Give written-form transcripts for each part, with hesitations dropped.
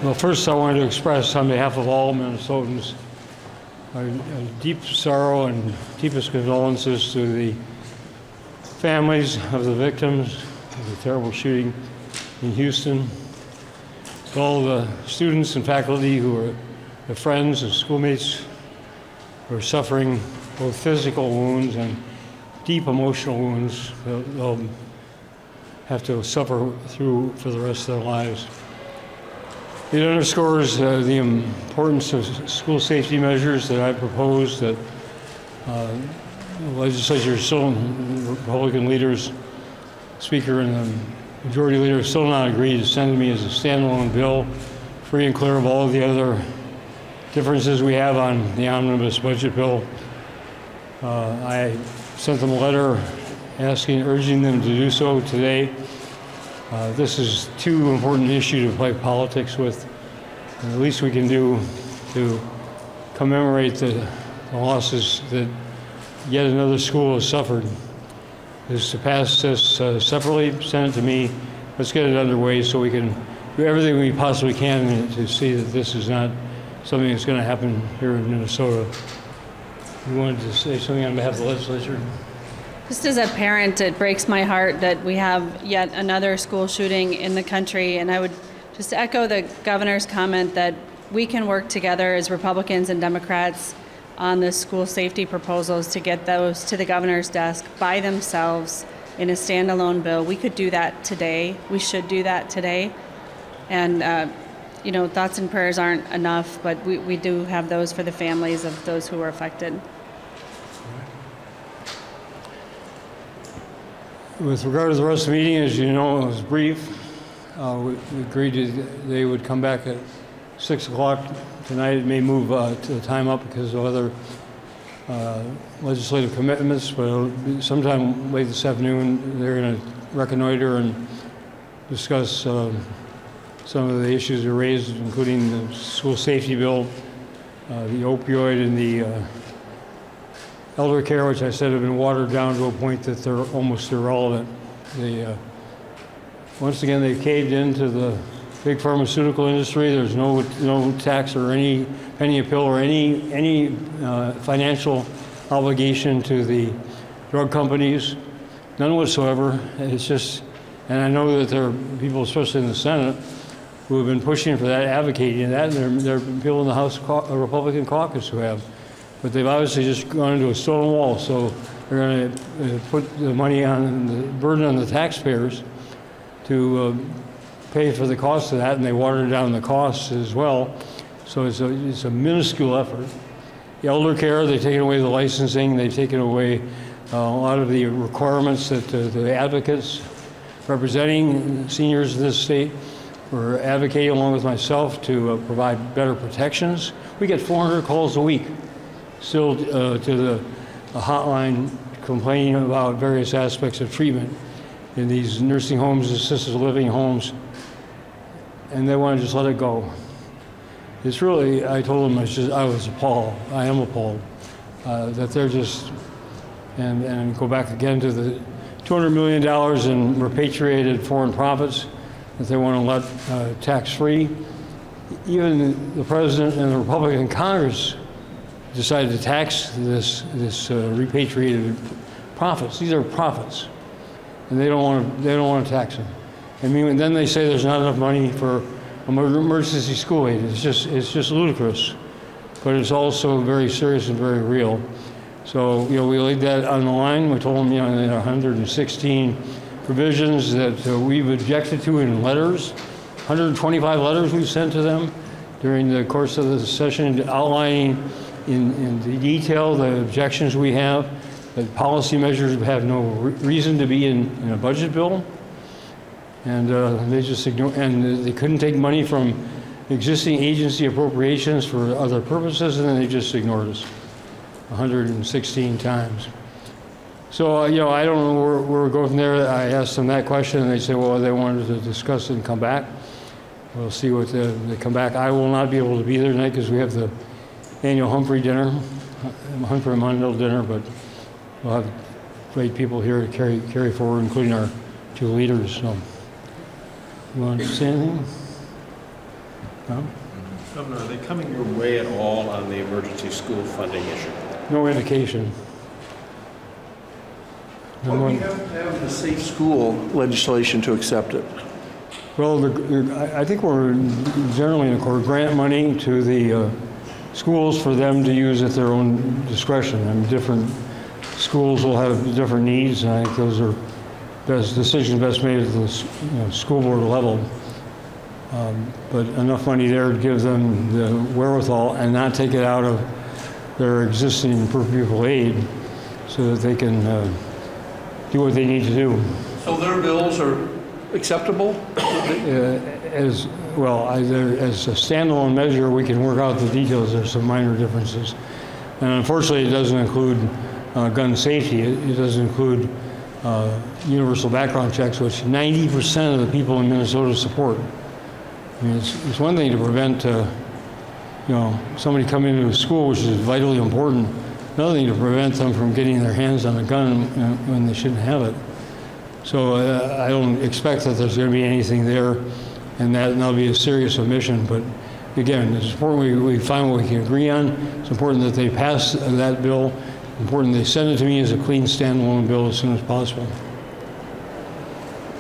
Well, first I wanted to express on behalf of all Minnesotans our deep sorrow and deepest condolences to the families of the victims of the terrible shooting in Houston, to all the students and faculty who are the friends and schoolmates who are suffering both physical wounds and deep emotional wounds that they'll have to suffer through for the rest of their lives. It underscores the importance of school safety measures that I proposed that the legislature still, Republican leaders, Speaker and the Majority Leader still not agreed to send to me as a standalone bill, free and clear of all of the other differences we have on the omnibus budget bill. I sent them a letter urging them to do so today. This is too important an issue to play politics with. And the least we can do to commemorate the losses that yet another school has suffered is to pass this separately, send it to me. Let's get it underway so we can do everything we possibly can to see that this is not something that's going to happen here in Minnesota. You wanted to say something on behalf of the legislature? Just as a parent, it breaks my heart that we have yet another school shooting in the country, and I would just echo the governor's comment that we can work together as Republicans and Democrats on the school safety proposals to get those to the governor's desk by themselves in a standalone bill. We could do that today. We should do that today. And, thoughts and prayers aren't enough, but we do have those for the families of those who were affected. With regard to the rest of the meeting, as you know, it was brief. We agreed they would come back at 6 o'clock tonight. It may move to the time up because of other legislative commitments, but it'll be sometime late this afternoon. They're going to reconnoiter and discuss some of the issues that are raised, including the school safety bill, the opioid, and the elder care, which I said have been watered down to a point that they're almost irrelevant. Once again, they've caved into the big pharmaceutical industry. There's no tax or any penny a pill or any financial obligation to the drug companies, none whatsoever. It's just, and I know that there are people, especially in the Senate, who have been pushing for that, advocating that, and there are people in the House Republican caucus who have. But they've obviously just gone into a stone wall, so they're going to put the money on, the burden on the taxpayers to pay for the cost of that, and they watered down the costs as well. So it's a minuscule effort. The elder care, they've taken away the licensing, they've taken away a lot of the requirements that the advocates representing seniors in this state were advocating, along with myself, to provide better protections. We get 400 calls a week still to the hotline complaining about various aspects of treatment in these nursing homes, assisted living homes, and they want to just let it go. It's really, I told them I was appalled, I am appalled, that they're just, and go back again to the $200 million in repatriated foreign profits that they want to let tax-free. Even the president and the Republican Congress decided to tax this repatriated profits. These are profits, and they don't want to tax them. I mean, then they say there's not enough money for emergency school aid. It's just ludicrous, but it's also very serious and very real. So we laid that on the line. We told them there are 116 provisions that we've objected to in letters, 125 letters we've sent to them during the course of the session, outlining in detail the objections we have, that policy measures have no reason to be in a budget bill, and they just ignore, and they couldn't take money from existing agency appropriations for other purposes, and then they just ignored us 116 times. So I don't know where we're going from there. I asked them that question, and they said, well, they wanted to discuss it and come back. We'll see what they come back. I will not be able to be there tonight because we have the annual Humphrey dinner, Humphrey Mondale dinner, but we'll have great people here to carry forward, including our two leaders. So, you want to say anything? Governor, are they coming your way at all on the emergency school funding issue? No indication. Well, we have to have the safe school legislation to accept it. Well, I think we're generally in accord, grant money to the schools for them to use at their own discretion. I mean, different schools will have different needs, and I think those are decisions best made at the school board level. But enough money there to give them the wherewithal and not take it out of their existing per pupil aid so that they can do what they need to do. So their bills are acceptable? As well, as a standalone measure, we can work out the details. There's some minor differences. And unfortunately, it doesn't include gun safety. It doesn't include universal background checks, which 90% of the people in Minnesota support. I mean, it's one thing to prevent, somebody coming into a school, which is vitally important. Another thing to prevent them from getting their hands on a gun when they shouldn't have it. So I don't expect that there's going to be anything there, and that'll be a serious omission. But again, it's important we find what we can agree on. It's important that they pass that bill. It's important they send it to me as a clean standalone bill as soon as possible.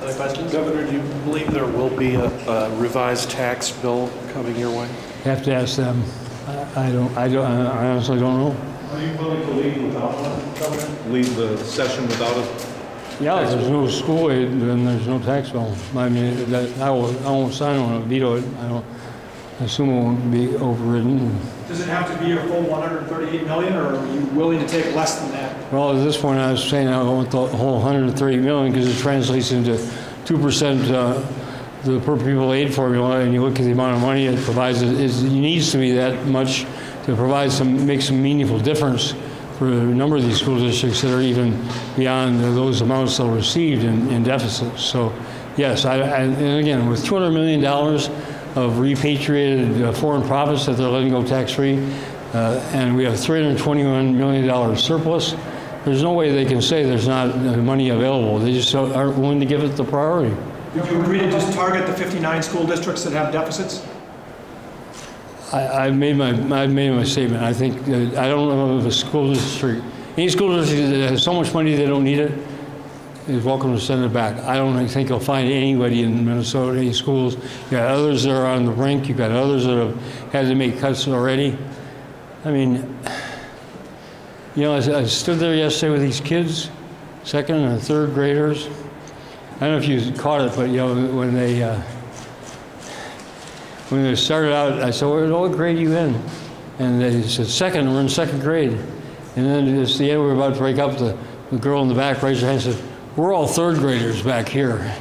Other questions? Governor, do you believe there will be a revised tax bill coming your way? Have to ask them. I honestly don't know. Are you willing to leave without one, Governor? Leave the session without it? Yeah, if there's no school aid, then there's no tax bill. I mean, I won't sign on it, veto it. I assume it won't be overridden. Does it have to be a full 138 million, or are you willing to take less than that? Well, at this point, I was saying I want the whole 130 million because it translates into 2% the per pupil aid formula, and you look at the amount of money it provides. It needs to be that much to provide make some meaningful difference for a number of these school districts that are even beyond those amounts they'll receive in deficits. So, yes, and again, with $200 million of repatriated foreign profits that they're letting go tax-free, and we have $321 million surplus, there's no way they can say there's not money available. They just aren't willing to give it the priority. Would you agree to just target the 59 school districts that have deficits? I've made my statement. I think I don't know if a school district, any school district that has so much money they don't need it, is welcome to send it back. I don't think you'll find anybody in Minnesota, any schools. You got others that are on the brink. You got others that have had to make cuts already. I mean, I stood there yesterday with these kids, second and third graders. I don't know if you caught it, but when they started out, I said, what grade are you in? And they said, second, we're in second grade. And then at the end, we were about to break up, the girl in the back raised her hand and said, we're all third graders back here.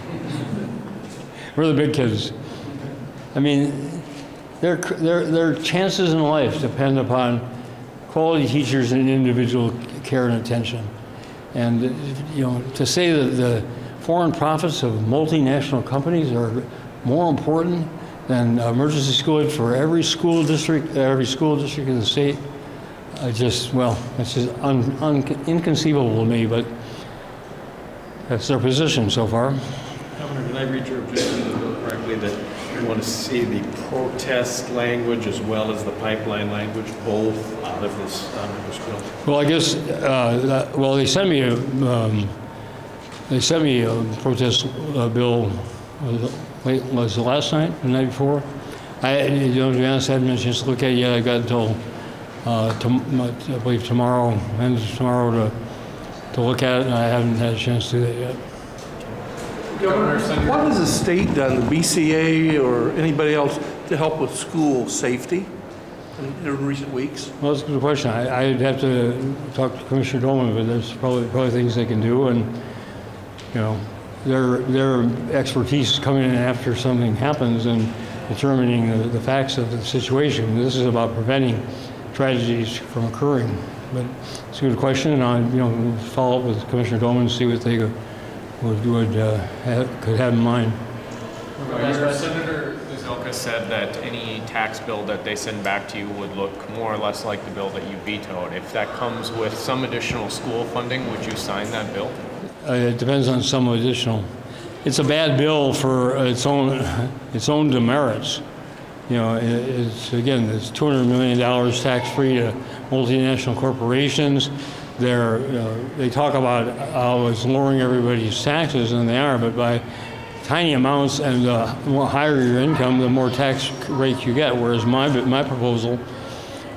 We're the big kids. I mean, their chances in life depend upon quality teachers and individual care and attention. And, to say that the foreign profits of multinational companies are more important than emergency school aid for every school district in the state, it's just inconceivable to me, but that's their position so far. Governor, did I read your objection to the bill correctly that you want to see the protest language as well as the pipeline language both out of this bill? Well, I guess, they sent me a protest bill. Was it last night, the night before? To be honest, I hadn't had a chance to look at it yet. I got until, I believe tomorrow to look at it, and I haven't had a chance to do that yet. Governor, what has the state done, the BCA or anybody else, to help with school safety in recent weeks? Well, that's a good question. I'd have to talk to Commissioner Dolman, but there's probably things they can do, and their expertise is coming in after something happens and determining the facts of the situation. This is about preventing tragedies from occurring. But it's a good question, and I'll follow up with Commissioner Dolman and see what they could have in mind. Senator Zelka said that any tax bill that they send back to you would look more or less like the bill that you vetoed. If that comes with some additional school funding, would you sign that bill? It depends on some additional. It's a bad bill for its own demerits. You know, it's $200 million tax-free to multinational corporations. They talk about how it's lowering everybody's taxes, and they are, but by tiny amounts, and the more higher your income, the more tax rate you get. Whereas my proposal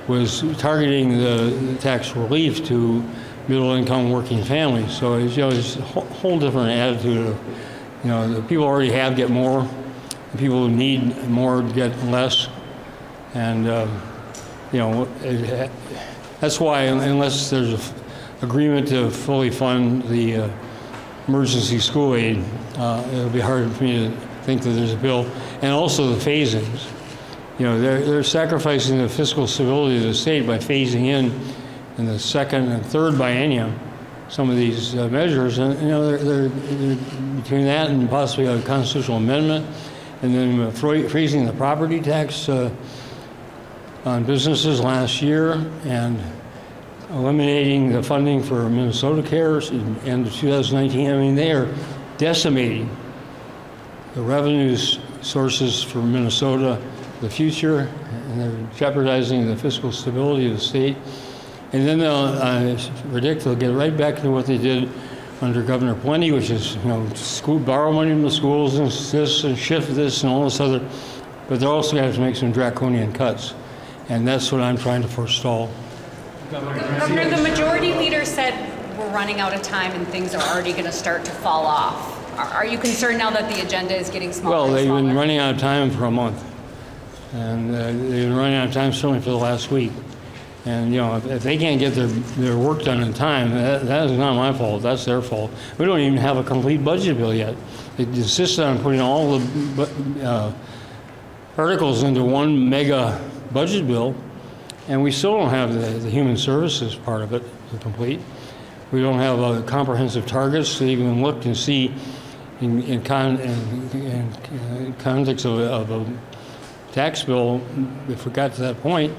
was targeting the tax relief to middle-income working families. So it's, it's a whole different attitude of, the people who already have get more, the people who need more get less, and that's why unless there's an agreement to fully fund the emergency school aid, it'll be hard for me to think that there's a bill, and also the phasings. They're sacrificing the fiscal stability of the state by phasing in the second and third biennium some of these measures, and they're between that and possibly a constitutional amendment, and then freezing the property tax on businesses last year, and eliminating the funding for Minnesota Cares in end of 2019. I mean, they are decimating the revenue sources for Minnesota, the future, and they're jeopardizing the fiscal stability of the state. And then they'll get right back to what they did under Governor Plenty, which is, borrow money from the schools and this and shift this and all this other, but they're also going to have to make some draconian cuts. And that's what I'm trying to forestall. Governor, the majority leader said we're running out of time and things are already going to start to fall off. Are you concerned now that the agenda is getting smaller? Well, they've been running out of time for a month. And they've been running out of time certainly for the last week. And, if they can't get their work done in time, that is not my fault. That's their fault. We don't even have a complete budget bill yet. They insisted on putting all the articles into one mega budget bill, and we still don't have the human services part of it complete. We don't have comprehensive targets to even look and see in context of a tax bill, if we got to that point,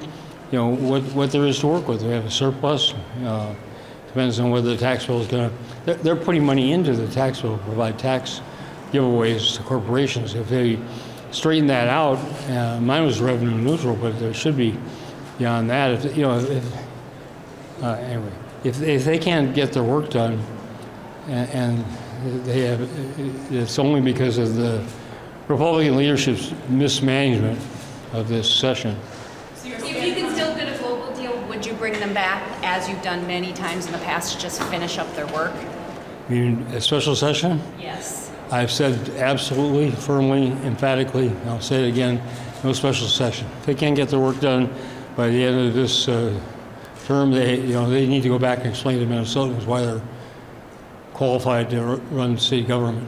what there is to work with. We have a surplus. Depends on whether the tax bill is going to. They're putting money into the tax bill to provide tax giveaways to corporations. If they straighten that out, mine was revenue neutral, but there should be beyond that. Anyway, if they can't get their work done, and it's only because of the Republican leadership's mismanagement of this session. If you can still get a global deal, would you bring them back, as you've done many times in the past, to just finish up their work? You mean a special session? Yes. I've said absolutely, firmly, emphatically, I'll say it again, no special session. If they can't get their work done by the end of this term, they need to go back and explain to Minnesotans why they're qualified to run state government.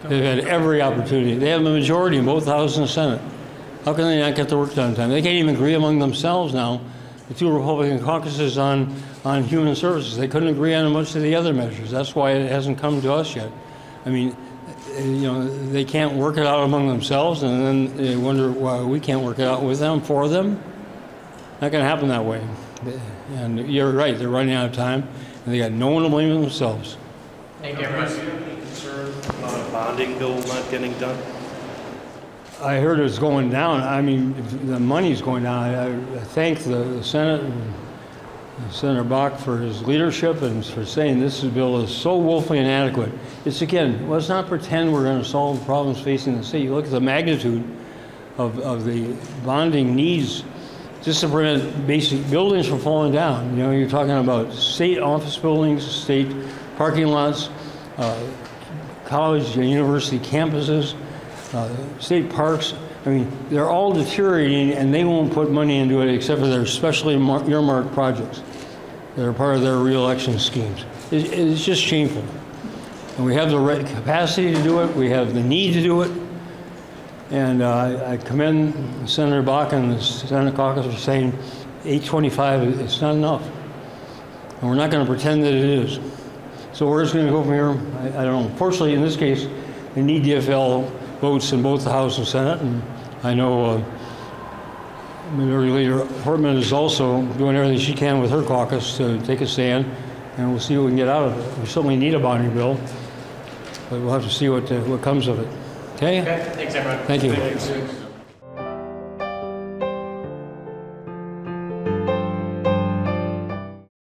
They've had every opportunity. They have a majority in both the House and the Senate. How can they not get the work done in time? They can't even agree among themselves now, the two Republican caucuses on human services. They couldn't agree on much of the other measures. That's why it hasn't come to us yet. I mean, they can't work it out among themselves, and then they wonder why we can't work it out with them, for them. Not going to happen that way. And you're right, they're running out of time, and they got no one to blame but themselves. Thank you. Concern about a bonding bill not getting done? I heard it's going down. I mean, the money's going down. I thank the Senate and Senator Bach for his leadership and for saying this bill is so woefully inadequate. It's, again, let's not pretend we're going to solve the problems facing the state. You look at the magnitude of the bonding needs just to prevent basic buildings from falling down. You're talking about state office buildings, state parking lots, college and university campuses, state parks. I mean, they're all deteriorating, and they won't put money into it except for their specially earmarked projects that are part of their reelection schemes. It's just shameful. And we have the right capacity to do it. We have the need to do it. And I commend Senator Bach and the Senate caucus for saying 825, it's not enough. And we're not going to pretend that it is. So where it's going to go from here, I don't know. Fortunately, in this case, they need DFL votes in both the House and Senate, and I know Minority Leader Hortman is also doing everything she can with her caucus to take a stand, and we'll see what we can get out of it. We certainly need a bonding bill, but we'll have to see what comes of it. Okay? Thanks, everyone. Thank you.